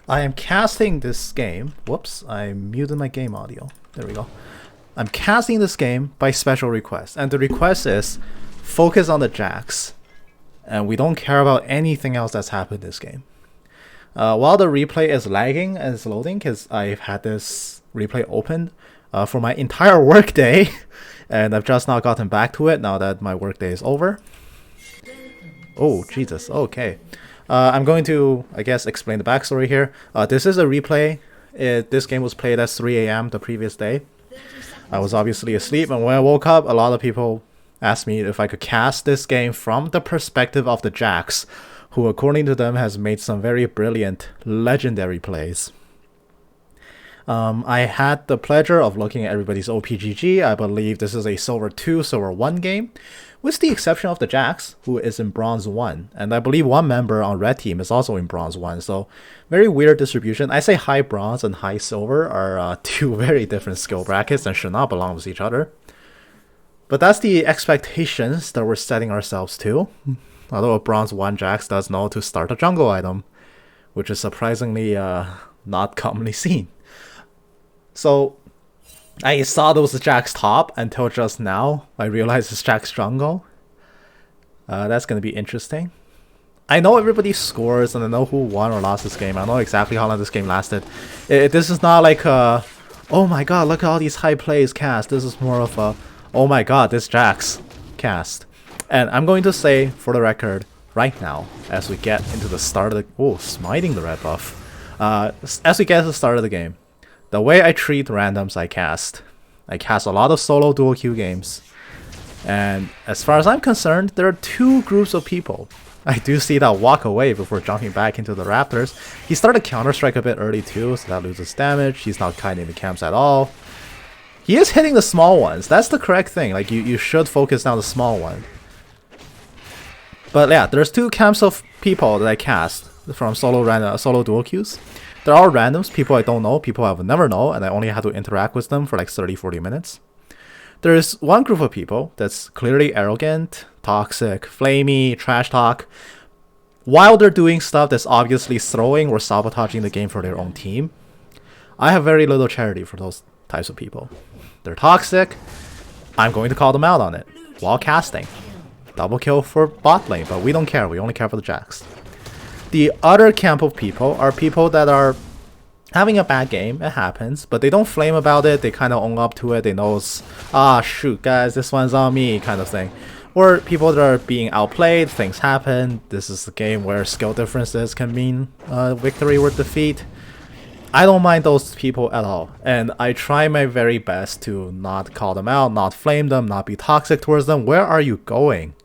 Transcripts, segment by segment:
I am casting this game. Whoops, I muted my game audio. There we go. I'm casting this game by special request, and the request is focus on the Jax, and we don't care about anything else that's happened in this game. While the replay is lagging and it's loading, because I've had this replay open for my entire workday, and I've just now gotten back to it now that my workday is over. Oh, Jesus. Okay. I'm going to, I guess, explain the backstory here. This is a replay. This game was played at 3 a.m. the previous day. I was obviously asleep, and when I woke up, a lot of people asked me if I could cast this game from the perspective of the Jax, who, according to them, has made some very brilliant, legendary plays. I had the pleasure of looking at everybody's OPGG. I believe this is a Silver 2, Silver 1 game, with the exception of the Jax, who is in Bronze 1. And I believe one member on Red Team is also in Bronze 1, so very weird distribution. I say high Bronze and high Silver are two very different skill brackets and should not belong with each other. But that's the expectations that we're setting ourselves to. Although a Bronze 1 Jax does know to start a jungle item, which is surprisingly not commonly seen. So I saw there was a Jax top until just now. I realized it's Jax jungle. That's going to be interesting. I know everybody's scores and I know who won or lost this game. I know exactly how long this game lasted. This is not like oh my god, look at all these high plays cast. This is more of a, oh my god, this Jax cast. And I'm going to say, for the record, right now, as we get into the start of the... Oh, smiting the red buff. As we get to the start of the game, the way I treat randoms I cast a lot of solo dual queue games. And as far as I'm concerned, there are two groups of people. I do see that walk away before jumping back into the Raptors. He started Counter-Strike a bit early too, so that loses damage. He's not kiting the camps at all. He is hitting the small ones. That's the correct thing. Like, you should focus on the small one. But yeah, there's two camps of people that I cast from solo dual queues. They're all randoms, people I don't know, people I would never know, and I only had to interact with them for like 30-40 minutes. There's one group of people that's clearly arrogant, toxic, flamey, trash talk, while they're doing stuff that's obviously throwing or sabotaging the game for their own team. I have very little charity for those types of people. They're toxic. I'm going to call them out on it while casting. Double kill for bot lane, but we don't care. We only care for the Jax. The other camp of people are people that are having a bad game. It happens, but they don't flame about it. They kind of own up to it. They know it's, ah, shoot, guys, this one's on me, kind of thing. Or people that are being outplayed. Things happen. This is the game where skill differences can mean victory or defeat. I don't mind those people at all, and I try my very best to not call them out, not flame them, not be toxic towards them. Where are you going?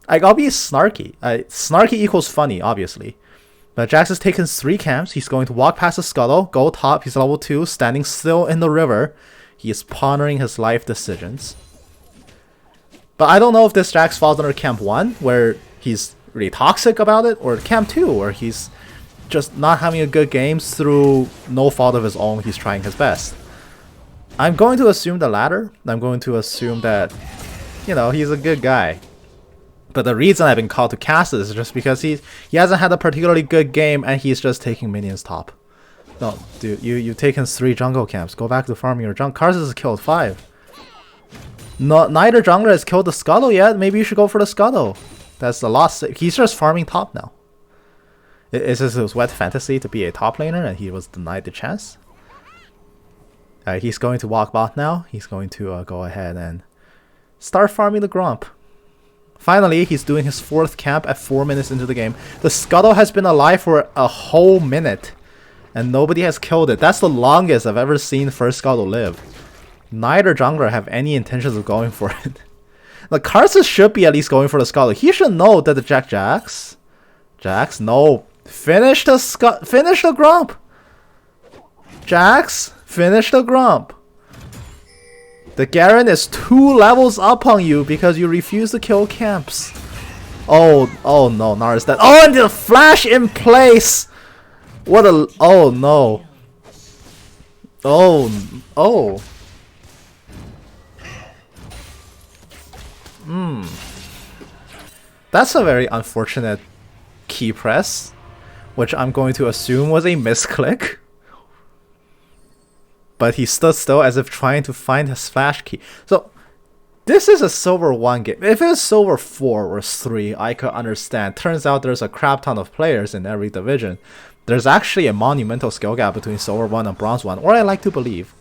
I'll be snarky. Snarky equals funny, obviously. But Jax has taken 3 camps. He's going to walk past the scuttle, go top. He's level 2, standing still in the river. He is pondering his life decisions. But I don't know if this Jax falls under camp 1, where he's really toxic about it, or camp 2, where he's just not having a good game through no fault of his own. He's trying his best. I'm going to assume the latter. I'm going to assume that, you know, he's a good guy. But the reason I've been called to cast this is just because he hasn't had a particularly good game and he's just taking minions top. No, dude, you've taken 3 jungle camps. Go back to farming your jungle. Karthus has killed 5. No, neither jungler has killed the Scuttle yet. Maybe you should go for the Scuttle. That's the loss. He's just farming top now. Is this his wet fantasy to be a top laner and he was denied the chance? He's going to walk bot now. He's going to go ahead and start farming the Gromp. Finally, he's doing his 4th camp at 4 minutes into the game. The Scuttle has been alive for a whole minute, and nobody has killed it. That's the longest I've ever seen first Scuttle live. Neither jungler have any intentions of going for it. The Karthus should be at least going for the Scuttle. He should know that the Jax, no. Finish the Gromp. Jax, finish the Gromp. The Garen is 2 levels up on you because you refuse to kill camps. Oh no, Nara's dead. Oh, and the flash in place! What a... Oh no. Oh. That's a very unfortunate key press. which I'm going to assume was a misclick. But he stood still as if trying to find his flash key. So this is a Silver 1 game. If it was Silver 4 or 3, I could understand. Turns out there's a crap ton of players in every division. There's actually a monumental skill gap between Silver 1 and Bronze 1, or I like to believe.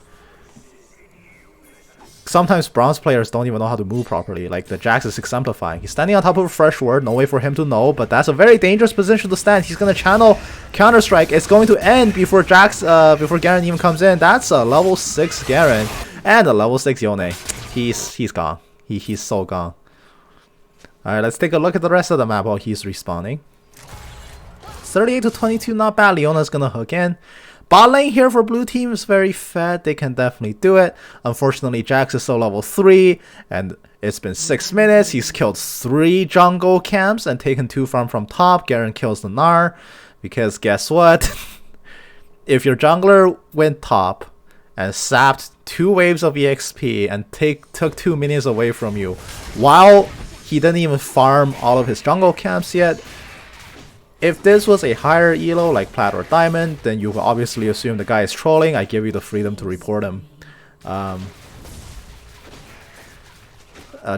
Sometimes Bronze players don't even know how to move properly, like the Jax is exemplifying. He's standing on top of a fresh word, no way for him to know, but that's a very dangerous position to stand. He's gonna channel Counter-Strike. It's going to end before before Garen even comes in. That's a level 6 Garen and a level 6 Yone. He's gone. He's so gone. Alright, let's take a look at the rest of the map while he's respawning. 38-22, not bad. Leona's gonna hook in. Bot lane here for blue team is very fed. They can definitely do it. Unfortunately, Jax is still level 3, and it's been 6 minutes. He's killed 3 jungle camps and taken 2 from top. Garen kills the Gnar, because guess what? If your jungler went top and sapped 2 waves of EXP and took 2 minions away from you, while he didn't even farm all of his jungle camps yet, if this was a higher elo like Plat or Diamond, then you will obviously assume the guy is trolling. I give you the freedom to report him.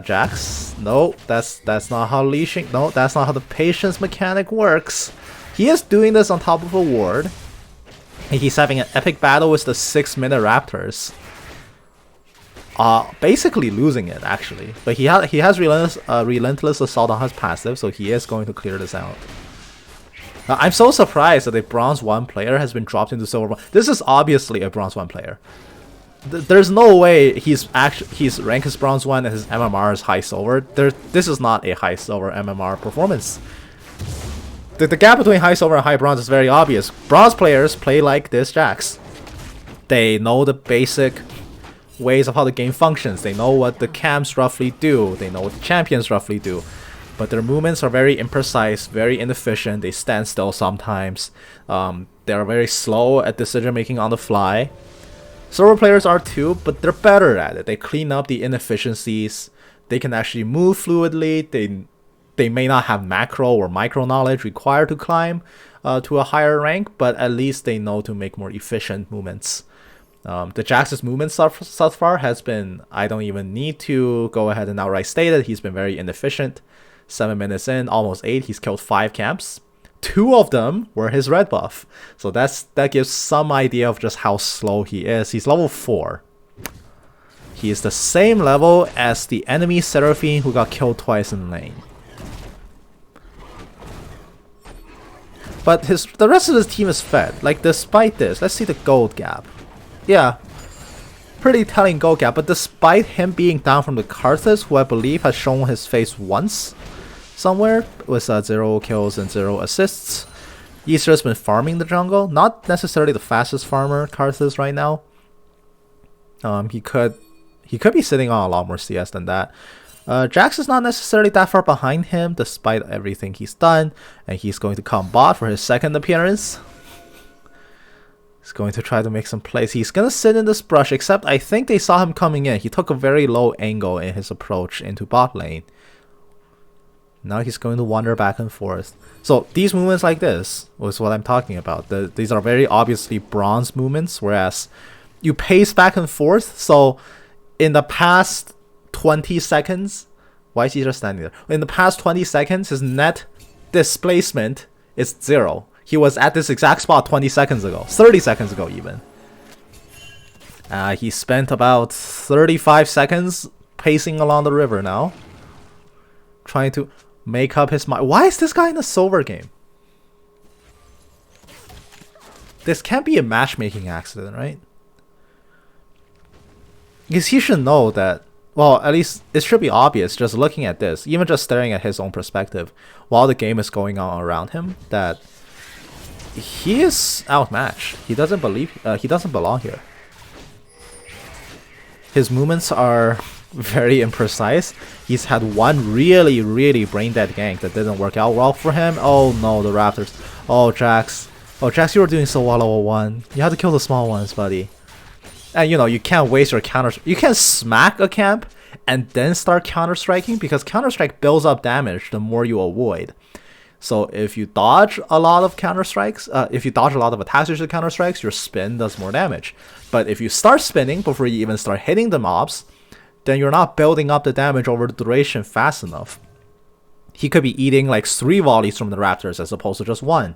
Jax? No, that's not how leashing. No, that's not how the patience mechanic works. He is doing this on top of a ward. He's having an epic battle with the 6-minute Raptors. Basically losing it actually, but he has relentless assault on his passive, so he is going to clear this out. I'm so surprised that a Bronze 1 player has been dropped into Silver 1. This is obviously a Bronze 1 player. There's no way he's rank as Bronze 1 and his MMR is high Silver. This is not a high Silver MMR performance. The gap between high Silver and high Bronze is very obvious. Bronze players play like this Jax. They know the basic ways of how the game functions. They know what the camps roughly do. They know what the champions roughly do. But their movements are very imprecise, very inefficient. They stand still sometimes. They are very slow at decision making on the fly. Silver players are too, but they're better at it. They clean up the inefficiencies. They can actually move fluidly. They may not have macro or micro knowledge required to climb to a higher rank, but at least they know to make more efficient movements. The Jax's movement thus far has been, I don't even need to go ahead and outright state it, he's been very inefficient. 7 minutes in, almost 8, he's killed 5 camps. 2 of them were his red buff. So that gives some idea of just how slow he is. He's level 4. He is the same level as the enemy Seraphine who got killed twice in lane. But the rest of his team is fed. Like, despite this, let's see the gold gap. Yeah, pretty telling gold gap, but despite him being down from the Karthus, who I believe has shown his face once somewhere with 0 kills and 0 assists, he's just been farming the jungle. Not necessarily the fastest farmer, Karthus, right now. He could be sitting on a lot more CS than that. Jax is not necessarily that far behind him, despite everything he's done, and he's going to come bot for his second appearance. He's going to try to make some plays. He's going to sit in this brush, except I think they saw him coming in. He took a very low angle in his approach into bot lane. Now he's going to wander back and forth. So these movements like this was what I'm talking about. These are very obviously bronze movements, whereas you pace back and forth. So in the past 20 seconds, why is he just standing there? In the past 20 seconds, his net displacement is 0. He was at this exact spot 20 seconds ago, 30 seconds ago even. He spent about 35 seconds pacing along the river now, trying to make up his mind. Why is this guy in a silver game? This can't be a matchmaking accident, right? Because he should know that, well, at least it should be obvious just looking at this, even just staring at his own perspective while the game is going on around him, that he is outmatched. He doesn't belong here. His movements are very imprecise. He's had one really brain dead gank that didn't work out well for him. Oh no, the Raptors. Oh, Jax. Oh, Jax, you were doing so well level 1. You have to kill the small ones, buddy. And you know, you can't waste your counter. You can't smack a camp and then start counter striking, because counter strike builds up damage the more you avoid. So if you dodge a lot of counter strikes, if you dodge a lot of attacks with counter strikes, your spin does more damage. But if you start spinning before you even start hitting the mobs, then you're not building up the damage over the duration fast enough. He could be eating like 3 volleys from the Raptors as opposed to just 1.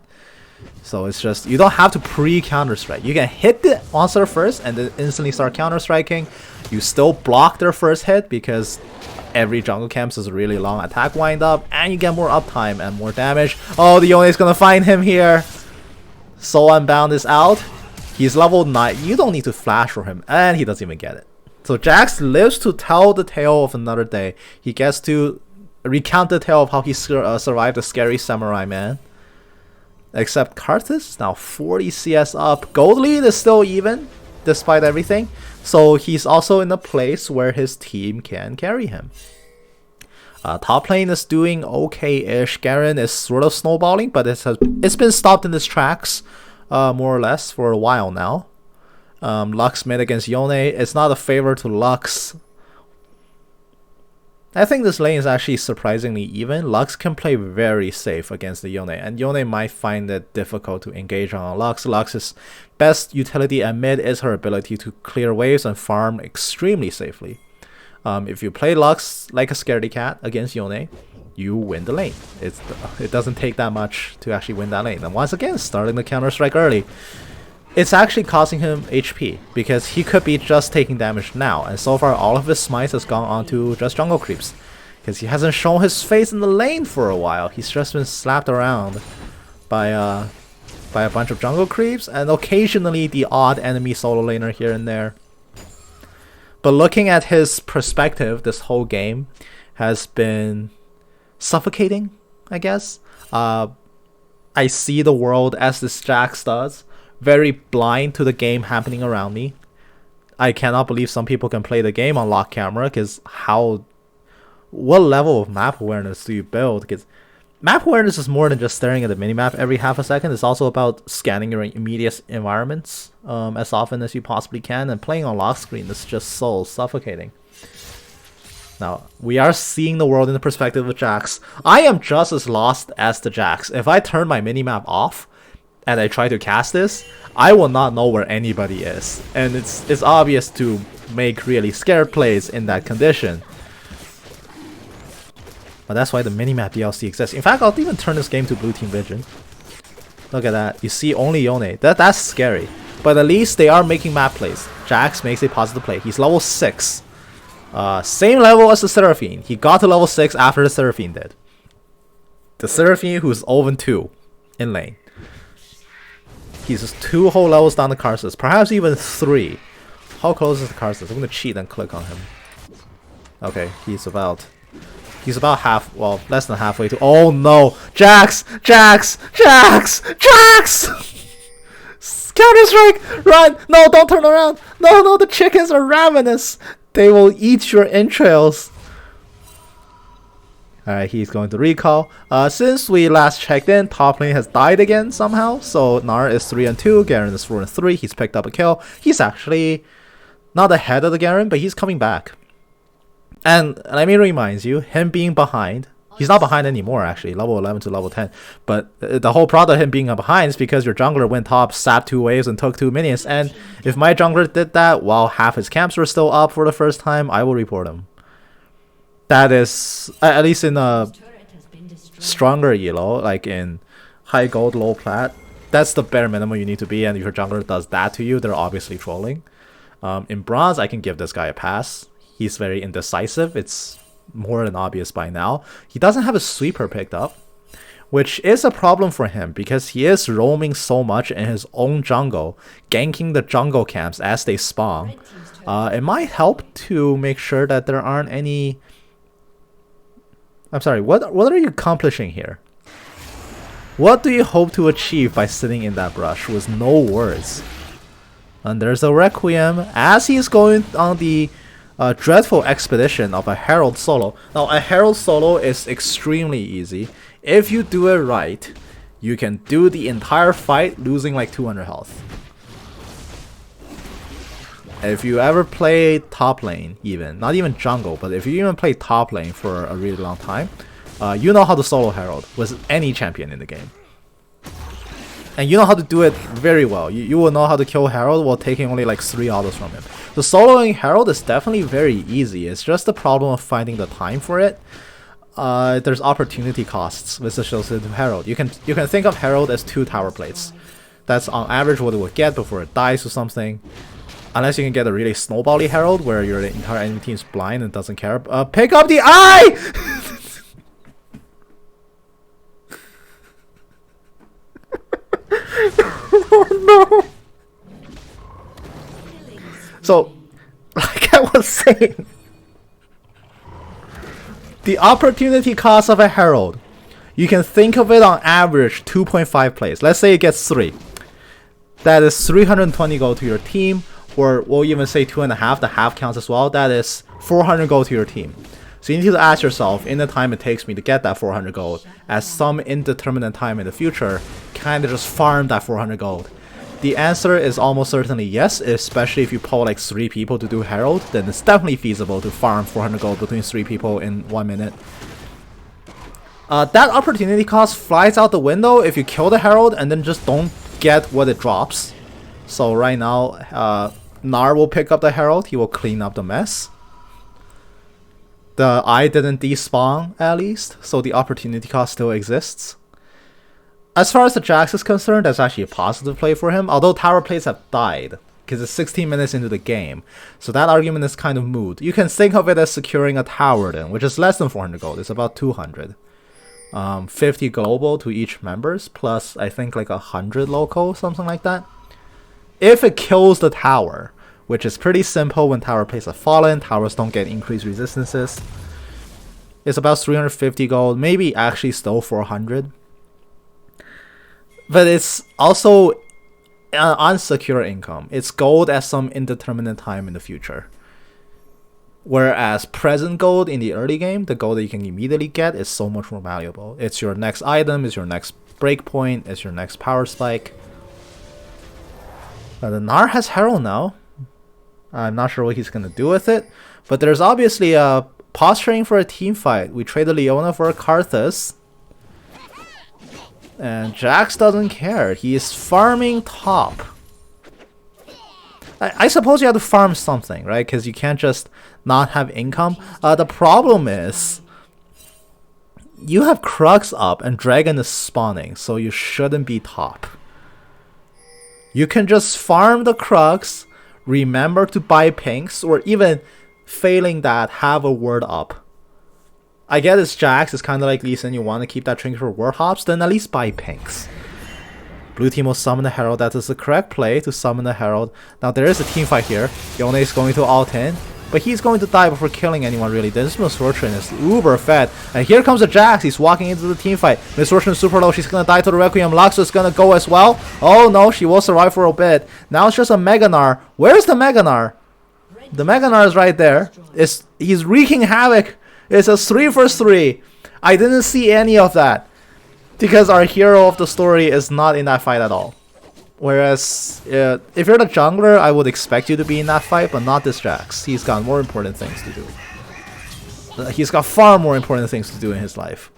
So it's just, you don't have to pre-counter strike. You can hit the monster first and then instantly start counter striking. You still block their first hit because every jungle camps is a really long attack wind up, and you get more uptime and more damage. Oh, the Yone is gonna find him here. Soul Unbound is out. He's level 9. You don't need to flash for him, and he doesn't even get it. So Jax lives to tell the tale of another day. He gets to recount the tale of how he survived the scary samurai man. Except Karthus is now 40 CS up. Gold lead is still even, despite everything. So he's also in a place where his team can carry him. Top lane is doing okay-ish. Garen is sort of snowballing, but it's been stopped in its tracks, more or less, for a while now. Lux mid against Yone. It's not a favor to Lux. I think this lane is actually surprisingly even. Lux can play very safe against the Yone, and Yone might find it difficult to engage on Lux. Lux's best utility at mid is her ability to clear waves and farm extremely safely. If you play Lux like a scaredy cat against Yone, you win the lane. It doesn't take that much to actually win that lane. And once again, starting the counter strike early. It's actually costing him HP, because he could be just taking damage now, and so far all of his smites has gone onto just jungle creeps, because he hasn't shown his face in the lane for a while. He's just been slapped around by a bunch of jungle creeps, and occasionally the odd enemy solo laner here and there. But looking at his perspective, this whole game has been suffocating, I guess. I see the world as this Jax does. Very blind to the game happening around me. I cannot believe some people can play the game on lock camera, because what level of map awareness do you build? Because map awareness is more than just staring at the minimap every half a second. It's also about scanning your immediate environments as often as you possibly can, and playing on lock screen is just so suffocating. Now, we are seeing the world in the perspective of Jax. I am just as lost as the Jax. If I turn my minimap off and I try to cast this, I will not know where anybody is. And it's obvious to make really scared plays in that condition. But that's why the minimap DLC exists. In fact, I'll even turn this game to Blue Team Vision. Look at that. You see only Yone. That's scary. But at least they are making map plays. Jax makes a positive play. He's level 6. Same level as the Seraphine. He got to level 6 after the Seraphine did. The Seraphine, who's 0-2 in lane. He's just 2 whole levels down to Karthus, perhaps even 3. How close is the Karthus? I'm gonna cheat and click on him. Okay, he's about half, well, less than halfway to. Oh no! Jax! Jax! Jax! Jax! Counter strike! Run! No, don't turn around! No, the chickens are ravenous! They will eat your entrails. Alright, he's going to recall. Since we last checked in, top lane has died again somehow. So Gnar is 3-2, Garen is 4-3. He's picked up a kill. He's actually not ahead of the Garen, but he's coming back. And let me remind you, him being behind, he's not behind anymore actually, level 11 to level 10. But the whole product of him being behind is because your jungler went top, sapped 2 waves, and took 2 minions. And if my jungler did that while half his camps were still up for the first time, I will report him. That is, at least in a stronger elo, like in high gold, low plat, that's the bare minimum you need to be, and if your jungler does that to you, they're obviously trolling. In bronze, I can give this guy a pass. He's very indecisive. It's more than obvious by now. He doesn't have a sweeper picked up, which is a problem for him because he is roaming so much in his own jungle, ganking the jungle camps as they spawn. It might help to make sure that there aren't any... I'm sorry, what are you accomplishing here? What do you hope to achieve by sitting in that brush with no words? And there's a Requiem as he's going on the dreadful expedition of a Herald solo. Now, a Herald solo is extremely easy. If you do it right, you can do the entire fight losing like 200 health. If you ever play top lane, even not even jungle, but if you even play top lane for a really long time, you know how to solo Herald with any champion in the game. And you know how to do it very well. You will know how to kill Herald while taking only like 3 autos from him. So soloing Herald is definitely very easy. It's just the problem of finding the time for it. There's opportunity costs with associated to Herald. You can think of Herald as 2 tower plates. That's on average what it will get before it dies or something. Unless you can get a really snowbally Herald where your entire enemy team is blind and doesn't care. Pick up the eye! Oh no! So, like I was saying, the opportunity cost of a Herald, you can think of it on average 2.5 plays. Let's say it gets 3. That is 320 gold to your team, or we'll even say 2.5, the half counts as well. That is 400 gold to your team. So you need to ask yourself, in the time it takes me to get that 400 gold, at some indeterminate time in the future, can I just farm that 400 gold? The answer is almost certainly yes, especially if you pull like 3 people to do Herald, then it's definitely feasible to farm 400 gold between 3 people in 1 minute. That opportunity cost flies out the window if you kill the Herald and then just don't get what it drops. So right now, Gnar will pick up the Herald, he will clean up the mess. The eye didn't despawn at least, so the opportunity cost still exists. As far as the Jax is concerned, that's actually a positive play for him, although tower plays have died, because it's 16 minutes into the game, so that argument is kind of moot. You can think of it as securing a tower then, which is less than 400 gold, it's about 200. 50 global to each members, plus I think like 100 local, something like that. If it kills the tower, which is pretty simple when tower plays have fallen, towers don't get increased resistances. It's about 350 gold, maybe actually still 400. But it's also unsecure income. It's gold at some indeterminate time in the future. Whereas present gold in the early game, the gold that you can immediately get is so much more valuable. It's your next item, it's your next breakpoint, it's your next power spike. The Gnar has Herald now. I'm not sure what he's going to do with it. But there's obviously a posturing for a team fight. We traded Leona for a Karthus. And Jax doesn't care. He is farming top. I suppose you have to farm something, right? Because you can't just not have income. The problem is you have Crux up and Dragon is spawning, so you shouldn't be top. You can just farm the Crux, remember to buy pinks, or even failing that, have a word up. I get it's Jax, it's kind of like Lee Sin, you want to keep that trinket for word hops, then at least buy pinks. Blue team will summon the Herald, that is the correct play to summon the Herald. Now there is a team fight here, Yone is going to ult in, but he's going to die before killing anyone really. This Misfortune is uber fed, and here comes the Jax, he's walking into the team fight. Misfortune is super low, she's gonna die to the Requiem, Lux is gonna go as well. Oh no, she will survive for a bit. Now it's just a Mega Gnar. Where's the Mega Gnar? The Mega Gnar is right there. He's wreaking havoc. It's a 3 vs 3. I didn't see any of that, because our hero of the story is not in that fight at all. Whereas, if you're the jungler, I would expect you to be in that fight, but not this Jax. He's got more important things to do. He's got far more important things to do in his life.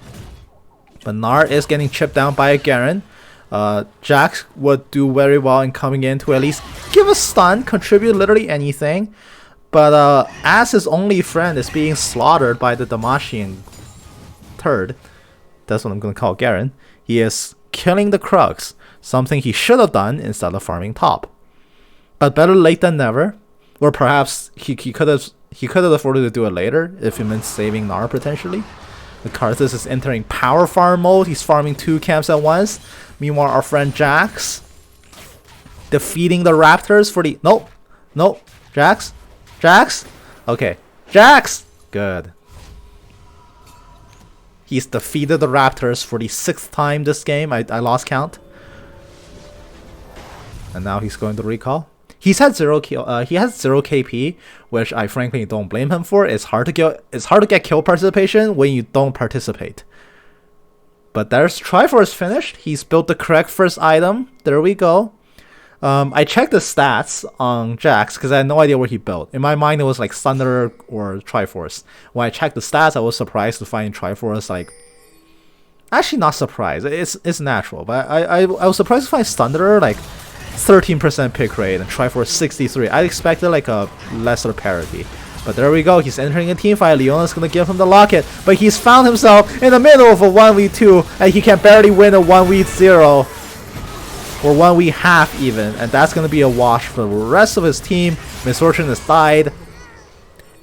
But Gnar is getting chipped down by a Garen. Jax would do very well in coming in to at least give a stun, contribute literally anything. But as his only friend is being slaughtered by the Damacian turd, that's what I'm going to call Garen, he is killing the Crux. Something he should have done instead of farming top. But better late than never. Or perhaps he could have afforded to do it later if it meant saving Gnar potentially. The Karthus is entering power farm mode. He's farming 2 camps at once. Meanwhile, our friend Jax defeating the Raptors for the... Nope. Jax? Okay. Jax! Good. He's defeated the Raptors for the 6th time this game. I lost count. And now he's going to recall. He's had 0 kill. He has 0 KP, which I frankly don't blame him for. It's hard to get kill participation when you don't participate. But there's Triforce finished. He's built the correct first item. There we go. I checked the stats on Jax because I had no idea what he built. In my mind, it was like Thunder or Triforce. When I checked the stats, I was surprised to find Triforce like Actually, not surprised. It's natural, but I was surprised to find Thunderer like 13% pick rate and try for a 63. I expected like a lesser parity. But there we go, he's entering a team fight. Leona's gonna give him the locket, but he's found himself in the middle of a 1v2 and he can barely win a 1v0 or 1v1/2 even, and that's gonna be a wash for the rest of his team. Miss Fortune has died.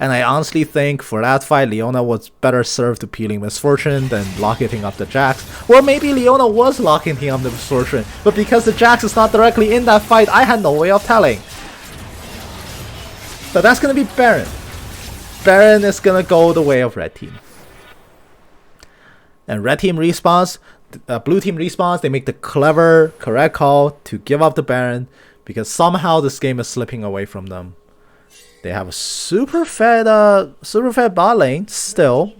And I honestly think for that fight, Leona was better served to peeling Miss Fortune than locketing up the Jax. Or maybe Leona was locketing up the Miss Fortune, but because the Jax is not directly in that fight, I had no way of telling. So that's gonna be Baron. Baron is gonna go the way of Red Team. And Red Team respawns, Blue Team respawns, they make the clever, correct call to give up the Baron because somehow this game is slipping away from them. They have a super fed bot lane still.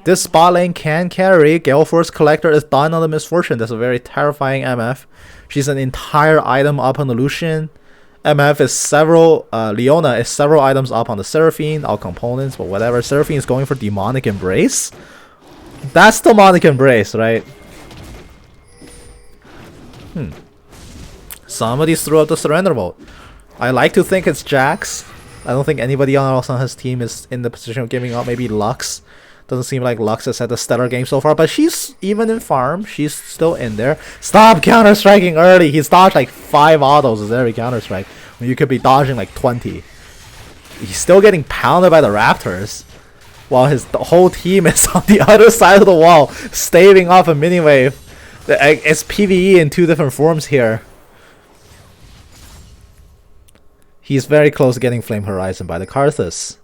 This bot lane can carry. Gale Force Collector is done on the Miss Fortune. That's a very terrifying MF. She's an entire item up on the Lucian. MF is several, Leona is several items up on the Seraphine, all components, but whatever. Seraphine is going for Demonic Embrace. That's Demonic Embrace, right? Somebody threw out the Surrender Bolt. I like to think it's Jax. I don't think anybody else on his team is in the position of giving up. Maybe Lux. Doesn't seem like Lux has had a stellar game so far, but she's even in farm. She's still in there. Stop counter-striking early. He's dodged like 5 autos with every counter-strike when you could be dodging like 20. He's still getting pounded by the Raptors while the whole team is on the other side of the wall staving off a mini wave. It's PvE in 2 different forms here. He's very close to getting Flame Horizon by the Karthus.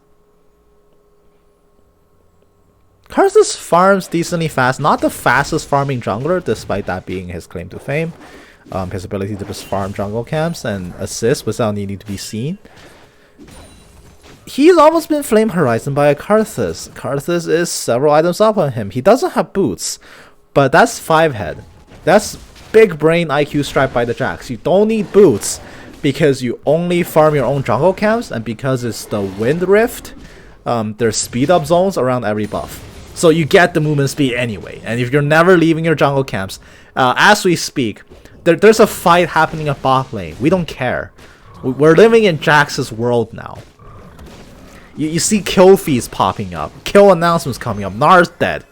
Karthus farms decently fast. Not the fastest farming jungler, despite that being his claim to fame. His ability to just farm jungle camps and assist without needing to be seen. He's almost been Flame Horizon by a Karthus. Karthus is several items up on him. He doesn't have boots, but that's 5 head. That's big brain IQ strike by the Jax. You don't need boots because you only farm your own jungle camps, and because it's the Wind Rift, there's speed up zones around every buff. So you get the movement speed anyway, and if you're never leaving your jungle camps, as we speak, there's a fight happening at bot lane. We don't care. We're living in Jax's world now. You see kill feeds popping up, kill announcements coming up. Nar's dead.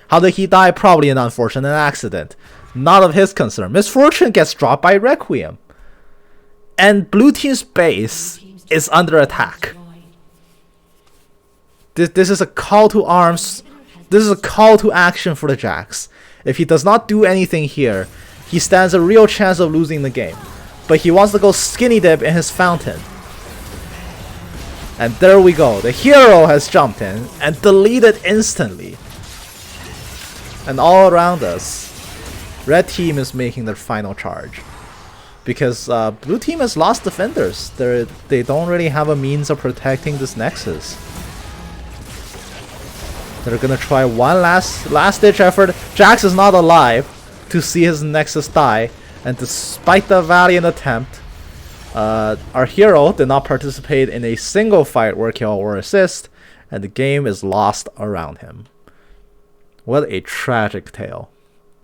How did he die? Probably an unfortunate accident. Not of his concern. Miss Fortune gets dropped by Requiem. And Blue Team's base is under attack. This is a call to arms. This is a call to action for the Jax. If he does not do anything here, he stands a real chance of losing the game. But he wants to go skinny dip in his fountain. And there we go. The hero has jumped in and deleted instantly. And all around us, Red Team is making their final charge. Because Blue Team has lost defenders. They don't really have a means of protecting this Nexus. They're gonna try one last ditch effort. Jax is not alive to see his Nexus die. And despite the valiant attempt, our hero did not participate in a single fight where kill or assist. And the game is lost around him. What a tragic tale.